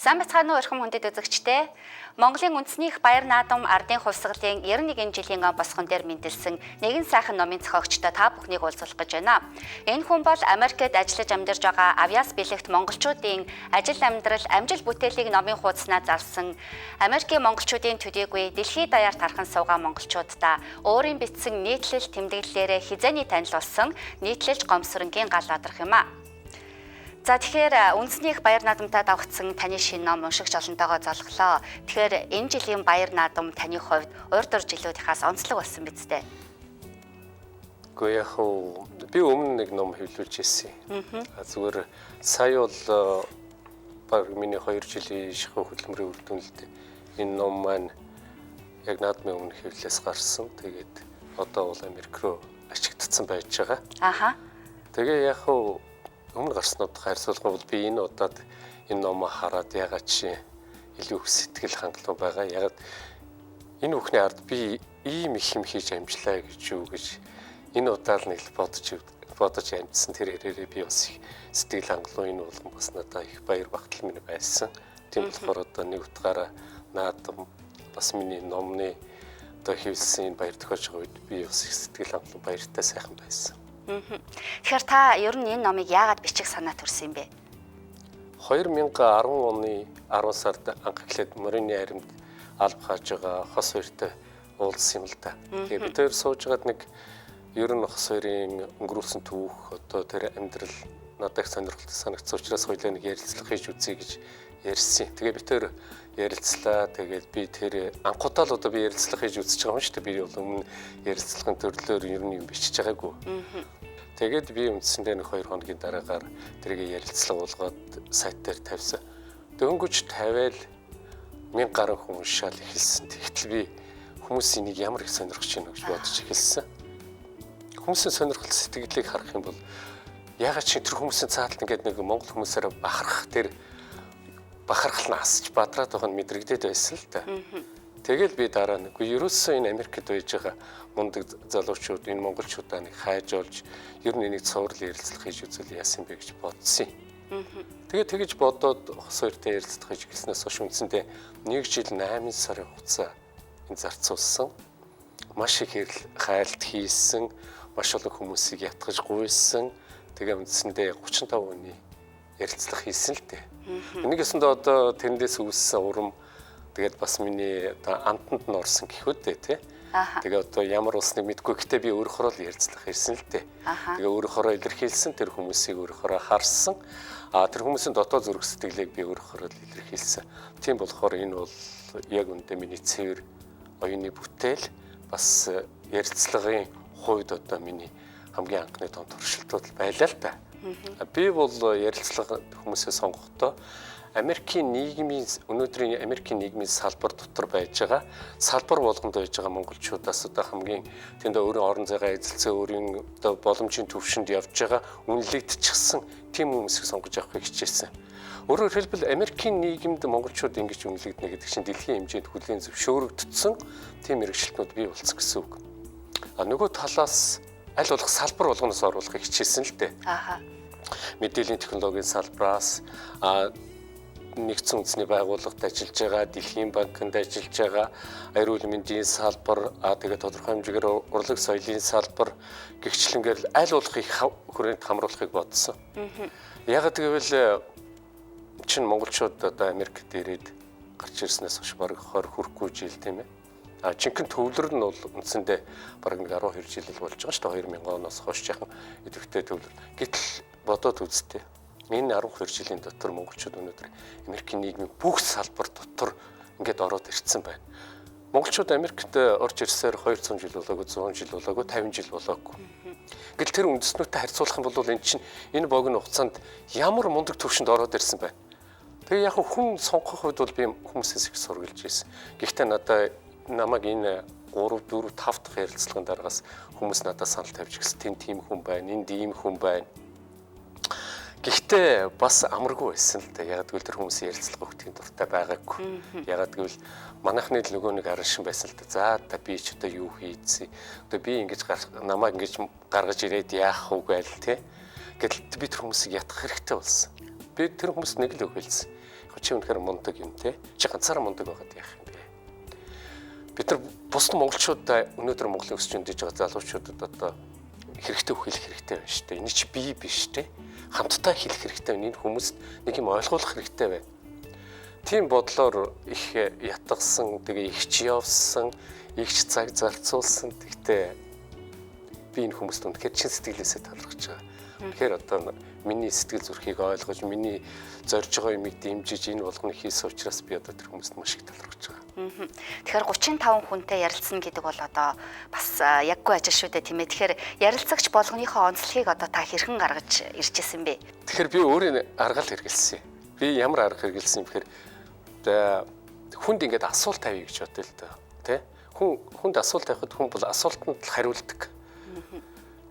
Сайн бацгаана уу эрхэм хүндэт үзэгчдээ. Монголын үндэсний их баяр наадам ардын хувьсгалын 91 жилийн босгон дээр мэндэлсэн нэгэн сайхан номын зохиогчтой та бүхнийг уулзуулах гэж байна. Энэ хүн бол Америкт ажиллаж амьдарч байгаа авьяас бэлэгт монголчуудын ажил амьдрал, амжил бүтээлийг номын хуудаснаа зарсан Америкийн монголчуудын төдийгүй дэлхийд даяар тархан суугаа монголчуудаа өөрийн бичсэн нийтлэл тэмдэглэлээрээ хизээний танил болсон нийтлэлж гомсронгийн гал адрах юм а. За тэгэхээр үндэсний их баяр наадамтай давхцсан таны шинэ ном уншигч олонтойгоо залглаа. Тэгэхээр энэ жилийн баяр наадам таны хувьд урд жилүүдийнхээс онцлог болсон биз дээ. Гэхдээ яг би өмнө нэг ном хэвлүүлж ирсэн. Зүгээр сая бол баг миний 2 жилийн шахуу хөдөлмөрийн үр дүнд энэ ном маань яг наадмын өмнө хэвлэлээс гарсан. Тэгээд одоо бол Америк руу ачигдсан байж байгаа. Аха. Тэгээ яг өмнө гарснууд хайрцуулах бол би энэ удаад энэ номоо хараад ягаад чи илүү их сэтгэл хангалуун байгаа. Ягаад энэ бүхний ард би ийм их юм хийж амжлаа гэж юу гэж энэ удаад нэг бодож амжсан тэр хэрээрээ би бас их сэтгэл хангалуун энэ болгон бас надад их баяр багтал минь байсан. Тийм болохоор одоо нэг утгаараа наадам бас миний номны одоо хийсэн баяр тохиож байгаа үед би бас их сэтгэл хангалуун баяртай сайхан байсан. Тэгэхээр та ер нь энэ номыг яагаад бичих санаа төрсөн юм бэ? 2010 оны 10 сард анх эхлээд Морины аримд алба хааж байгаа хос хоёртой уулзсан юм л да. Тэгээд бид хоёр сууж байгаад нэг ер нь хос хоёрын өнгөрүүлсэн түүх одоо тэр амьдрал надад сонирхолтой санагдсан учраас хоёулаа нэг ярилцлага хийж үзье гэж ярьсан. Тэгээд бид хоёр ярилцлаа. Тэгээд би тэр анхудаа л одоо би ярилцлага хийж үзэж байгаа юм шүү дээ. Би бол өмнө ярилцлагын төрлөөр ер нь юм бичиж байгаагүй. Тэгээд би үндсэндээ нэг 2 хоногийн дараагаар тэрийг ярилцлага болгоод сайт дээр тавьсан. Дөнгөж тавиал 1000 гаруй хүн уншаал эхэлсэн. Тэгтэл би хүмүүсийн нэг ямар их сонирхож байна гэж бодож эхэлсэн. Хүмүүсийн сонирхол сэтгэлийг харах юм бол ягаад чи тэр хүмүүсийн цааталт ингээд нэг монгол хүмүүсээр бахархал нь асч бадраад байгаа нь мэдрэгдээд байсан л да. Тэгэл би дараа нэг ерөөсөө энэ Америкт байж байгаа мундаг залуучууд энэ монголчуудаа нэг хайж олж ер нь энийг цуврал ярилцлага хийж үзэл яасан бэ гэж бодсон. Тэгээд тэгэж бодоод хос хоёртой ярилцлага хийж эхэлснээс хойш үндсэндээ 1 жил 8 сарын хугацаа энэ зарцуулсан. Маш их хайлт хийсэн, маш олон хүмүүсийг ятгаж гуйсан. Тэгээ үндсэндээ 35 хүний ярилцлага хийсэн л дээ. Энэгээсэндээ одоо тэрнээс үүссэн урам тэгээд бас миний одоо амтанд нь орсон гэхүүд дээ тий. Тэгээ одоо ямар улсныг мэдгүй гэхдээ би өөрөөрөө л ярилцлах ирсэн л дээ. Тэгээ өөрөөрөө илэрхийлсэн тэр хүмүүсийг өөрөөрөө харсан. Тэр хүмүүсийн дотоод зүрх сэтгэлийг би өөрөөрөө л илэрхийлсэн. Тийм болохоор энэ бол яг үндэ миний цэвэр оюуны бүтээл бас ярилцлагын хувьд одоо миний хамгийн анхны том туршилтууд байлаа л да. Би бол ярилцлага хүмүүсээ сонгохдоо Америкийн нийгмийн өнөөдрийн Америкийн нийгмийн салбар дотор байж байгаа салбар болгонд байж байгаа монголчуудаас одоо хамгийн тэнд өөрийн орон зайгаа эзэлцээ өөрийн одоо боломжийн төвшөнд явж байгаа үнэлэгдчихсэн тийм хүмүүсийг сонгож авахыг хичээсэн. Өөрөөр хэлбэл Америкийн нийгэмд монголчууд ингэж үнэлэгдэнэ гэдэг чинь дэлхийн хэмжээнд хүлээн зөвшөөрөгдсөн тийм мэргэжилтнүүд бий болсон гэсэн үг. Нөгөө талаас аль болох салбар болгоноос оруулахыг хичээсэн л дээ. Мэдээллийн технологийн салбраас нэгдсэн үндэсний байгууллагад ажиллаж байгаа, Дэлхийн банкнд ажиллаж байгаа, аюул мэндийн салбар, тэгээд тодорхой хэмжээгээр урлаг соёлын салбар гэгчлэнгээр аль болох их хүрээнд хамруулахыг бодсон. Ягаад гэвэл чинь монголчууд одоо Америкт ирээд гарч ирснээс хойш бараг 20 хүрэхгүй жил тийм ээ. Жинхэнэ төвлөр нь бол үндсэндээ бараг 12 жил болж байгаа шүү дээ. 2000 оноос хойш яхан идэвхтэй төвлөр. Гэтэл бодоод үзтээ. Энэ 12 жилийн дотор монголчууд өнөөдөр Америкийн нийгмийн бүх салбар дотор ингээд ороод ирсэн байна. Монголчууд Америкт орж ирсээр 200 жил болоогүй, 100 жил болоогүй, 50 жил болоогүй. Гэтэл тэр үндэстнүүдтэй харьцуулах юм бол энэ богино хугацаанд ямар мундаг төвшөнд ороод ирсэн байна. Тэгээ яг хүн сонгох үед бол би хүмүүсээс их сургалж ирсэн. Гэхдээ намайг энэ 3, 4, 5 дахь ярилцлагын дараагаас хүмүүс надад санал тавьж гисэн. Тэнд тийм хүн байна, энд ийм хүн байна. Гэхдээ бас амаргүй байсан л да. Ягаад гэвэл тэр хүмүүсийн ярилцлага өгдөхийн дуртай байгаагүй. Ягаад гэвэл манайхны л нөгөө нэг аран шин байсан л да. За та би ч одоо юу хийцээ. Одоо би ингэж намайг ингэж гаргаж ирээд яах вэ гээл те. Гэтэл би тэр хүмүүсийг ятгах хэрэгтэй болсон. Би тэр хүмүүст нэг л үг хэлсэн. Чи үнэхээр мундаг юм те? Чи ганцаараа мундаг байгаад яах юм бэ? Бид нар бусад монголчуудаа өнөөдөр Монголын өсч өндөж байгаа залуучуудад одоо хэрэгтэй хэлэх хэрэгтэй байна шүү дээ. Энэ чи бие биш те. Хамтдаа хэлэх хэрэгтэй байна. Энэ хүмүүст нэг юм ойлгуулах хэрэгтэй байна. Тийм бодлоор их ятгсан, тэгээ ихч явсан, ихч цаг зарцуулсан. Тэгтээ би энэ хүмүүст үнэхээр чин сэтгэлээсээ талархаж байгаа. Тэгэхээр одоо миний сэтгэл зүрхийг ойлгож, миний зорж байгаа юмыг дэмжиж энэ болгоныг хийсэн учраас би одоо тэр хүмүүст маш их талархаж байгаа. Тэгэхээр 35 хүнтэй ярилцсан гэдэг бол одоо бас яггүй ажил шүү дээ тийм ээ. Тэгэхээр ярилцагч болгоныхоо онцлогийг одоо та хэрхэн гаргаж ирж ирсэн бэ? Тэгэхээр би өөрийн арга л хэрэгэлсэн. Би ямар арга хэрэгэлсэн юм бэхээр хүнд ингээд асуулт тавья гэж бодъё л доо. Тэ? Хүнд асуулт тавихад хүн бол асуултанд л хариулдаг.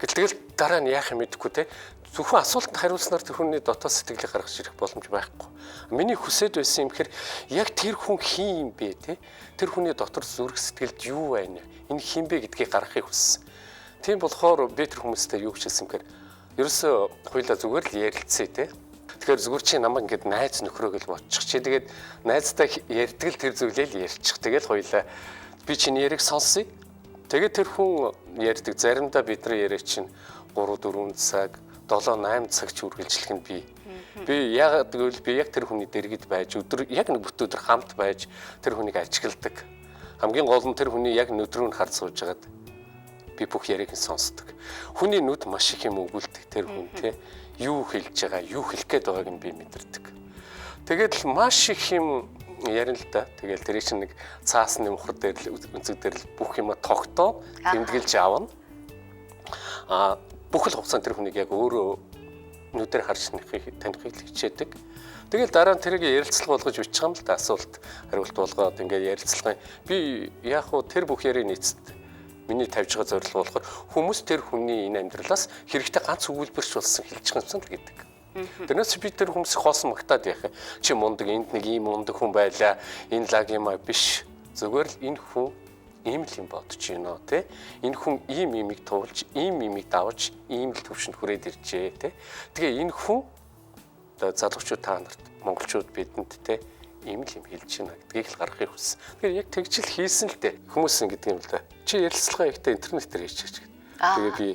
Тэгэл дараа нь яах юм мэдэхгүй те. Зөвхөн асуултанд хариулснаар тэр хүний дотоод сэтгэлийг гаргаж ирэх боломж байхгүй. Миний хүсэж байсан юм гэхээр яг тэр хүн хин юм бэ те. Тэр хүний дотор зүрх сэтгэлд юу байна? Энэ хин бэ гэдгийг гаргахыг хүссэн. Тийм болохоор би тэр хүмүүстэй юу хийсэн гэхээр ерөөсөө хоёлаа зүгээр л ярилцъя те. Тэгэхээр зүгээр чи намайг ингээд найз нөхрөө гэж бодчих. Чи тэгээд найзтай ярьдаг л тэр зүйлээ л ярьчих. Тэгэл хоёлаа би чиний яриг сонсъё. Тэгээд тэр хүн ярьдаг заримдаа бидний яриа чинь 3-4 цаг 7-8 цаг ч үргэлжлэх нь би яг тэгвэл би яг тэр хүний дэргэд байж өдөр яг нэг бүт өдөр хамт байж тэр хүнийг ажигладаг. Хамгийн гол нь тэр хүний яг нүдрүүн харж сууж байгаад би бүх яриаг нь сонсдог. Хүний нүд маш их юм өгүүлдэг тэр хүн те. Юу хэлж байгаа, юу хэлэх гээд байгааг нь би мэдэрдэг. Тэгээд л маш их юм ярина л да. Тэгэл тэр чинь нэг цаасны мухар дээр л үнцэг дээр л бүх юма тогтоо тэмдэглэж авна. Бүх л хугацаанд тэр хүнийг яг өөрөө нүдээр харж танихыг хичээдэг. Тэгэл дараа нь тэрийг ярилцлага болгож бичих юм л да. Асуулт хариулт болгоод ингээ ярилцлага. Би яг уу тэр бүх ярийн нийцэд миний тавьж байгаа зорилго болохоор хүмүүс тэр хүний энэ амьдралаас хэрэгтэй ганц өгүүлбэрч болсон хэлж байгаа юм гэдэг. Тэрнээс би тэр хүмүүсийг хоосон магтаад яах юм. Чи мундаг энд нэг ийм мундаг хүн байлаа. Энэ лаг юм а биш. Зүгээр л энэ хүн ийм л юм бодож байна те. Энэ хүн ийм имийг туулж, ийм имийг давж, ийм л төвшөнд хүрээд иржээ те. Тэгээ энэ хүн одоо залуучууд та нарт монголчууд бидэнд те ийм л юм хэлж байна гэдгийг л гаргахыг хүссэн. Тэгэхээр яг тэгжил хийсэн л дээ. Хүмүүс ингэдэг юм л да. Чи ярилцлага ихтэй интернетээр хийчих гэдэг. Тэгээ би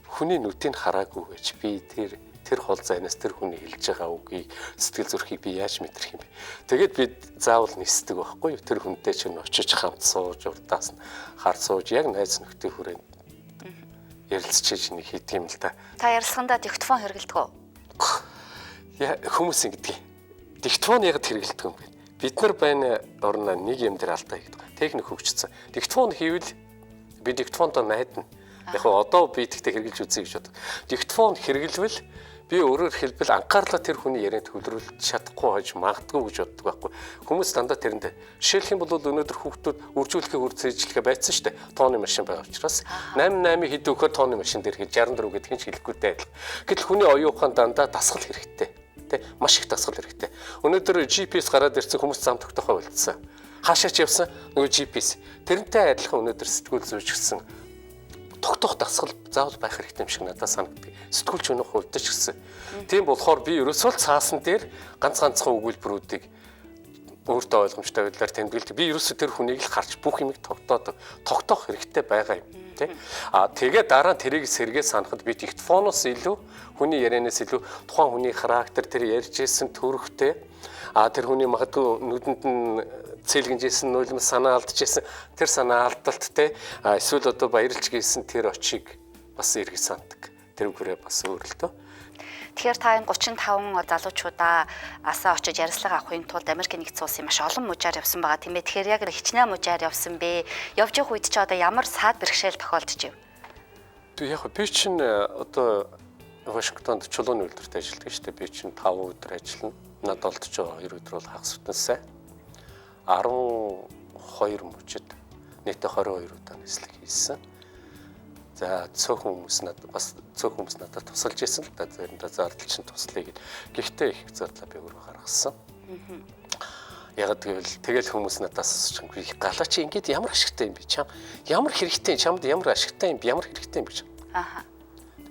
хүний нүдийг хараагүй гэж би тэр хол зайнаас тэр хүний хэлж байгаа үгийг сэтгэл зүрхийг би яаж мэдрэх юм бэ? Тэгээд би заавал нисдэг байхгүй юу? Тэр хүнтэй чинь очиж хамт сууж урдаас нь хар сууж яг найз нөхдөд хүрээнд ярилцчихэж нэг хийдэг юм л да. Та ярилцлагандаа диктофон хэрэглэдэг үү? Яа хүмүүс ингэдэг. Диктофон яг хэрэглэдэг юм бэ? Бид нар байна орно нэг юм дээр алдаа хийдэг. Техник хөгжсөн. Диктофон хийвэл би диктофондоо найдана. Яг одоо би тэгтээ хэрэглэж үзье гэж бодог. Диктофон хэрэглэвэл би өөрөөр хэлбэл анхаарлаа тэр хүний ярианд төвлөрүүлж чадахгүй хож магадгүй гэж боддог байхгүй. Хүмүүс дандаа тэрэнд жишээлх юм бол өнөөдөр хүүхдүүд үржүүлэхээ үрцээжлэхээ байцсан шүү дээ. Тооны машин байгаа учраас 88 хэд өгөхөөр тооны машин дээр хийж 64 гэдэг нь ч хэлэхгүйтэй адил. Гэтэл хүний оюун ухаан дандаа дасгал хэрэгтэй. Тэ маш их дасгал хэрэгтэй. Өнөөдөр GPS гараад ирсэн хүмүүс зам тогтоохоо болцсон. Хаашаа ч явсан нөгөө GPS. Тэрнтэй адилхан өнөөдөр сэтгүүл зүйч гисэн тогтоох дасгал заавал байх хэрэгтэй юм шиг надад санагддаг. Сэтгүүлч өнөх хувьд ч гэсэн. Тийм болохоор би ерөөсөө л цаасан дээр ганцхан өгүүлбэрүүдийг өөртөө ойлгомжтой байдлаар тэмдэглэдэг. Би ерөөсөө тэр хүнийг л харж бүх юмыг тогтоох хэрэгтэй байгаа юм. Тэ? Тэгээд дараа нь тэрийг сэргээ санахад би диктофоноос илүү хүний ярианаас илүү тухайн хүний характер тэр ярьж исэн төрхтэй тэр хүний магадгүй нүдэнд нь цэлгэнжсэн нулимс санаа алдчихсан тэр санаа алдалт те эсвэл одоо баярлж гисэн тэр очийг бас эргэж санддаг. Тэр үгээрээ бас өөрлөлтөө. Тэгэхээр та энэ 35 залуучуудаа асаа очиж ярилцлага авахын тулд Америкийн нэгдсэн улсын маш олон мужаар явсан байгаа тийм ээ. Тэгэхээр яг хичнээн мужаар явсан бэ? Явж явах үед ч одоо ямар саад бэрхшээл тохиолдож байна? Тэг яг би чинь одоо Вашингтонд чулууны үйлдвэрт ажилладаг шүү дээ. Би чинь 5 өдөр ажиллана. Надад олдож байгаа 2 өдөр бол хагас утасаа 12 мужид нийтдээ 22 удаа нислэг хийсэн. За цөөхөн хүмүүс надад тусалж исэн л да. Заримдаа зардал чинь туслая гэд. Гэхдээ их зардлаа би өөрөө гаргасан. Яг тэгэл хүмүүс надаас асууж байгаа. Галаа чи ингэж ямар ашигтай юм бэ? Чам ямар хэрэгтэй? Чамд ямар ашигтай юм бэ? Ямар хэрэгтэй юм бэ?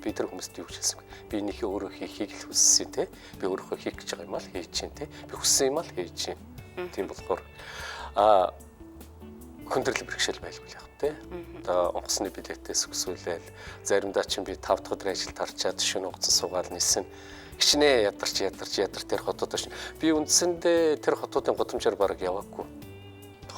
би тэр хүмүүст юу гэж хэлсэн бэ? Би энийхээ өөрөө хийхийг л хүссэн те. Би өөрөө хийх гэж байгаа юм аа хийж чинь те. Би хүссэн юм аа хийж чинь. Тийм болохоор хүндрэл бэрхшээл байлгүй яг те. Одоо онгоцны билетээс өсвөлээл заримдаа чинь би 5 дахь өдөр ажил тарчаад шөнө уцсан суугаад нисэн. Хичнээн ядар тэр хотод очно. Би үндсэндээ тэр хотуудын годамжаар бараг яваагүй.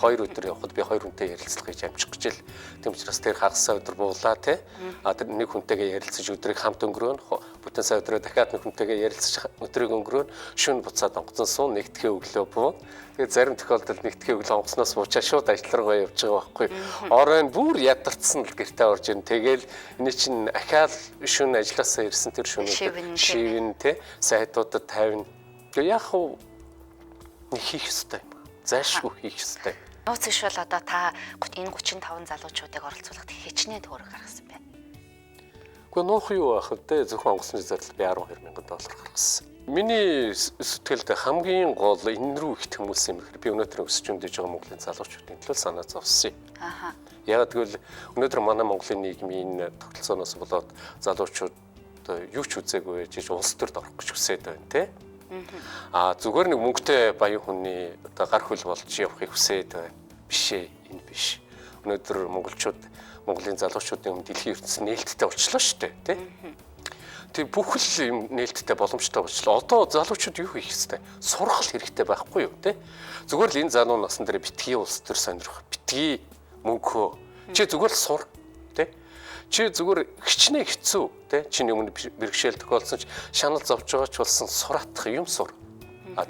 2 өдөр явхад би 2 хүнтэй ярилцлах гэж амжих гэж л тийм учраас тэр хагасаа өдөр буулаа тий. Тэр нэг хүнтэйгээ ярилцаж өдрийг хамт өнгөрөөн бүтэн сая өдрөө дахиад нэг хүнтэйгээ ярилцаж өдрийг өнгөрөөн шүн буцаад онгоцон суун нэгтгэхээ өглөө буу. Тэгээ зарим тохиолдолд нэгтгэхээ өглөө онгоцноос буучаа шууд ажил руугаа явж байгаа байхгүй. Оройн бүр ядарсан л гэртээ орж ирнэ. Тэгээл энэ чинь ахаал шүн ажилласаа ирсэн тэр шүнүүд шивэн тий сайтуудад тавина. Тэгээ яг хуу хийх ёстой юм. Зайлшгүй хийх ёстой. Нууц иш бол одоо та энэ 35 залуучуудыг оролцуулахад хичнээн төгрөг гаргасан байна. Гэхдээ нуух юу байх вэ? Зөвхөн онгоцны зардал би 12,000 доллар гаргасан. Миний сэтгэлд хамгийн гол энэ рүү ихт хүмүүс юм хэрэг би өнөөдөр өсөж өндөж байгаа Монголын залуучуудын төлөө санаа зовсон. Яг тэгвэл өнөөдөр манай Монголын нийгмийн тогтолцооноос болоод залуучууд юу ч үзээгүй жиж улс төрд орох гэж хүсээд байна те. Зүгээр нэг мөнгөтэй баян хүний одоо гар хөл болж явахыг хүсээд байна. Биш ээ, энэ биш. Өнөөдөр Монголын залуучуудын өмнө дэлхийн ертөнцийн нээлттэй болчихлоо шүү дээ, тий? Тэг бүх л юм нээлттэй боломжтой болчихлоо. Одоо залуучууд юу хийх ёстой? Сурах хэрэгтэй байхгүй юу, тий? Зүгээр л энэ залуу насн дээр битгий улс төр сонирх, битгий мөнгөө. Чи зүгээр л сур, тий? Чи зүгээр хичнээн хэцүү тий чиний өмнө бэрхшээл тохиолдсон ч шанал зовж байгаа ч болсон сураатах юм сур.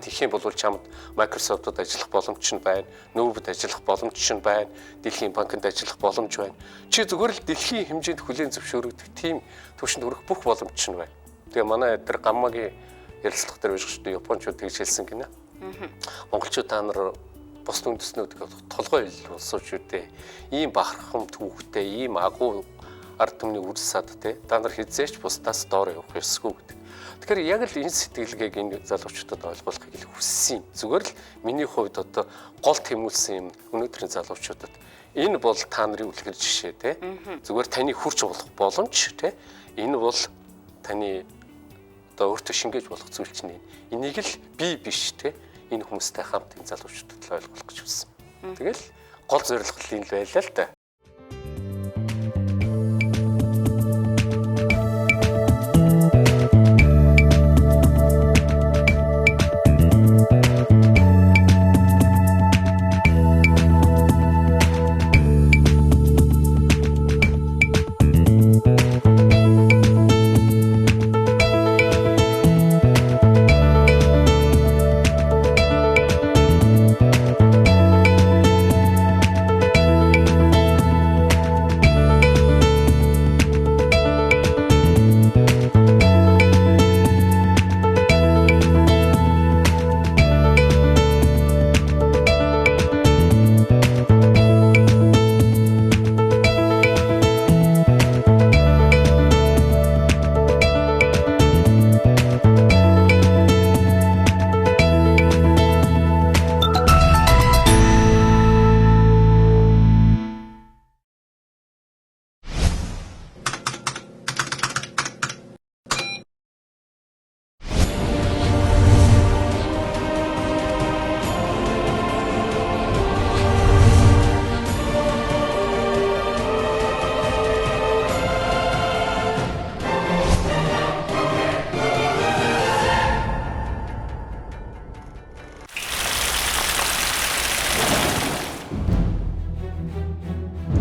Тийх юм бол чамд Microsoft-од ажиллах боломж нь байна, Nube-д ажиллах боломж нь байна, Дэлхийн банкнд ажиллах боломж байна. Чи зүгээр л дэлхийн хэмжээнд хүлээн зөвшөөрөгдөх тийм түвшинд хүрэх бүх боломж нь байна. Тэгээ манай дээр гаммагийн ярилцлага дээр биш шүү дээ Япончууд тэгж хэлсэн гинэ. Монголчууд та нар бус үндэснүүд толгой улсууч юу дээ. Ийм бахархам түүхтэй, ийм агуу ард түмний үрсад те та нар хизээч бусдаас доор явах ёсгүй гэдэг. Тэгэхээр яг л энэ сэтгэлгээг энэ залуучуудад ойлгуулахыг л хүссэн юм. Зүгээр л миний хувьд одоо гол тэмүүлсэн юм өнөөдрийн залуучуудад энэ бол та нарын үлгэр жишээ те. Зүгээр таны хүрч болох боломж те. Энэ бол таны одоо өөртөө шингээж болох зүйл чинь энийг л би биш те. Энэ хүмүүстэй хамт энэ залуучуудад л ойлгуулах гэж хүссэн. Тэгэл гол зорилго нь л байлаа л да.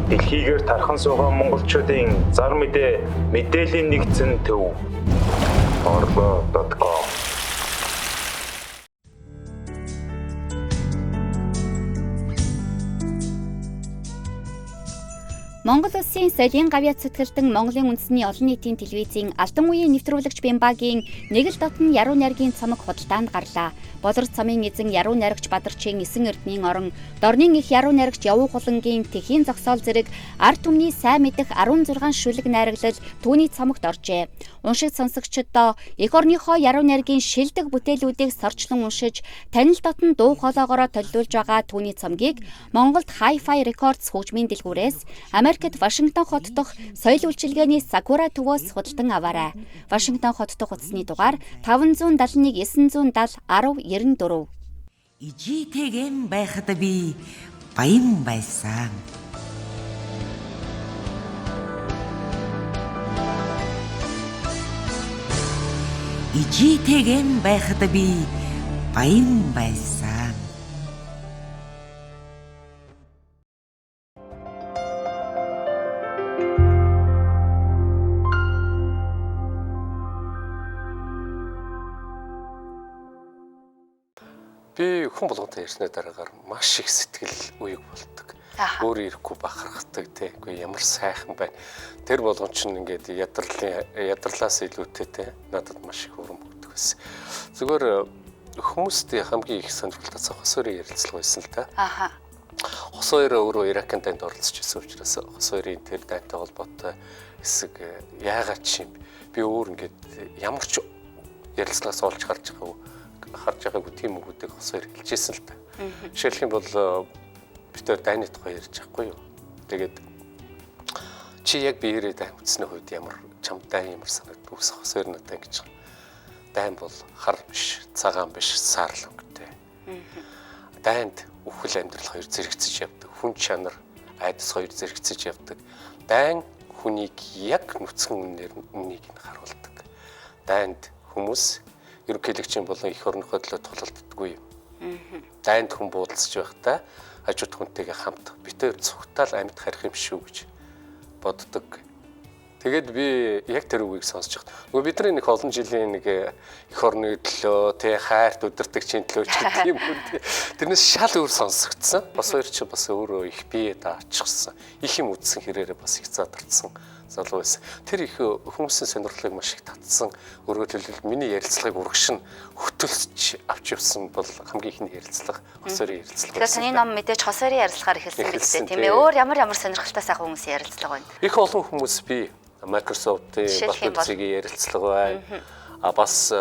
Дэлхийгээр тархан суугаа монголчуудын зар мэдээллийн нэгдсэн төв orlo.com. Монгол Улсын соёлын гавьяа цэцгэлтэн Монголын үндэсний олон нийтийн телевизийн алдан үеийн нэвтрүүлэгч Бямбагийн нэг л дотн яруу найргийн цамаг худалдаанд гарлаа. Болор цамын эзэн яруу найрагч Бадарчин 9 эрдмийн орон, Дорнын их яруу найрагч Явуу Гулангийн тэхийн зогсоол зэрэг ард түмний сайн мэдэх 16 шүлэг найраглал түүний цамагт оржээ. Уншиг сонсогчдоо эх орныхоо яруу найргийн шилдэг бүтээлүүдийг сорчлон уншиж, танил дотн дуу хоолоогоор төлөвлөж байгаа түүний цамгийг Монголд Hi-Fi Records хөгжмийн дэлгүүрээс Америк Америкт Вашингтон хот дахь соёл үйлчилгээний Сакура төвөөс худалдан аваарай. Вашингтон хот дахь утасны дугаар 571 970 1094. Ижитэйгэн байхад би баян байсан. Ижитэйгэн байхад би баян байсан. Би хүн болгонтой ярьсны дараагаар маш их сэтгэл үеиг болдог. Өөр ирэхгүй бахархдаг тий. Үгүй ямар сайхан байна. Тэр болгон ч ингээд ядарлаас илүүтэй тий. Надад маш их урам өгдөг байсан. Зүгээр хүмүүст хамгийн их сонирхолтой хос хоёрын ярилцлага байсан л да. Хос хоёр өөрөө Иракийн танд оролцож ирсэн учраас хос хоёрын тэр дантай холбоотой хэсэг яагаад ч юм би өөр ингээд ямар ч ярилцлагаас олж харж байгаагүй тийм үгүүдийг хос хоёр хэлжсэн л да. Жишээлх юм бол бид тэр дайны тухай ярьж байхгүй юу. Тэгээд чи яг би ирээд дайн үтсний хувьд ямар чам дайн ямар санагдав хос хоёр надад ингэж байгаа. Дайн бол хар биш, цагаан биш, саарлан гэдэг. Дайнд үхэл амьдрал хоёр зэрэгцэж явдаг. Хүн чанар, айдас хоёр зэрэгцэж явдаг. Дайн хүнийг яг нүцгэн үннийг нь харуулдаг. Дайнд хүмүүс ерөнхийлөгчийн болон эх орныхоо төлөө тулалддаггүй юм. Дайнд хүн буудалцж байхдаа хажууд хүнтэйгээ хамт битээр цогтаал амьд харих юм шүү гэж боддог. Тэгээд би яг тэр үгийг сонсож байгаа. Нөгөө бидний нэг олон жилийн нэг эх орны төлөө тэ хайрт удирдагчийн төлөө ч гэдэг юм үү. Тэрнээс шал өөр сонсогдсон. Бас хоёр ч бас өөрөө их бие даачсан. Их юм үдсэн хэрээрээ бас их задарсан залуу байсан. Тэр их хүмүүсийн сонирхлыг маш их татсан. Өөрөөр хэлбэл миний ярилцлагыг урагшин хөтөлж авч явсан бол хамгийн ихний ярилцлага хос хоёрын ярилцлага. Тэгэхээр таны ном мэдээж хос хоёрын ярилцлагаар эхэлсэн биз дээ тийм ээ. Өөр ямар сонирхолтой сайхан хүмүүсийн ярилцлага байна. Их олон хүмүүс би Microsoft-ийн батлууцгийн ярилцлага байна. Бас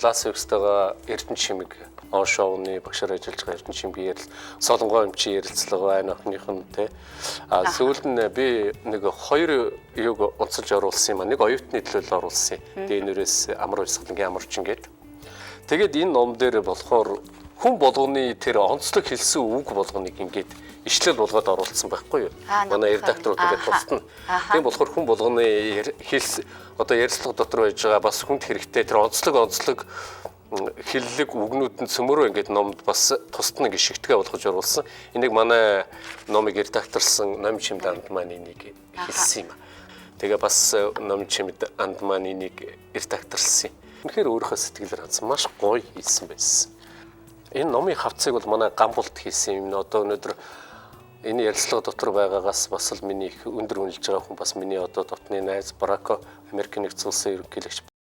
Лас Вегастайгаа Эрдэнэ чимэг он шоуны багшаар ажиллаж байгаа Эрдэнэ чимгийн Солонгой эмчийн ярилцлага байна. Охиных нь те. Сүүлд нь би нэг хоёр юг онцолж оруулсан юм а. Нэг оюутны төлөө оруулсан. Дэнүрээс амар уйсгалангийн амарчин гээд. Тэгээд энэ ном дээр болохоор хүн болгоны тэр онцлог хэлсэн үг болгоныг ингээд ишлэл болгоод оруулсан байхгүй юу? Манай редакторууд тэгээд тусна. Тийм болохоор хүн болгоны хэлс одоо ярилцлага дотор байж байгаа бас хүнд хэрэгтэй тэр онцлог хэллэг үгнүүд нь цөмөрөө ингээд номд бас тусдна гэж шигтгээ болгож оруулсан. Энийг манай номыг редакторсан Номын чимд анд маань энийг хэлсэн юм. Тэгээ бас Номын чимд анд маань энийг редакторсан. Үнэхээр өөрийнхөө сэтгэлээр хандсан маш гоё хийсэн байсан. Энэ номын хавцыг бол манай Гамболт хийсэн юм. Одоо өнөөдөр энэ ярилцлага дотор байгаагаас бас л миний их өндөр үнэлж байгаа хүн бас миний одоо дотны найз Барако Америкийн нэгдсэн улсын ерөнхийлөгч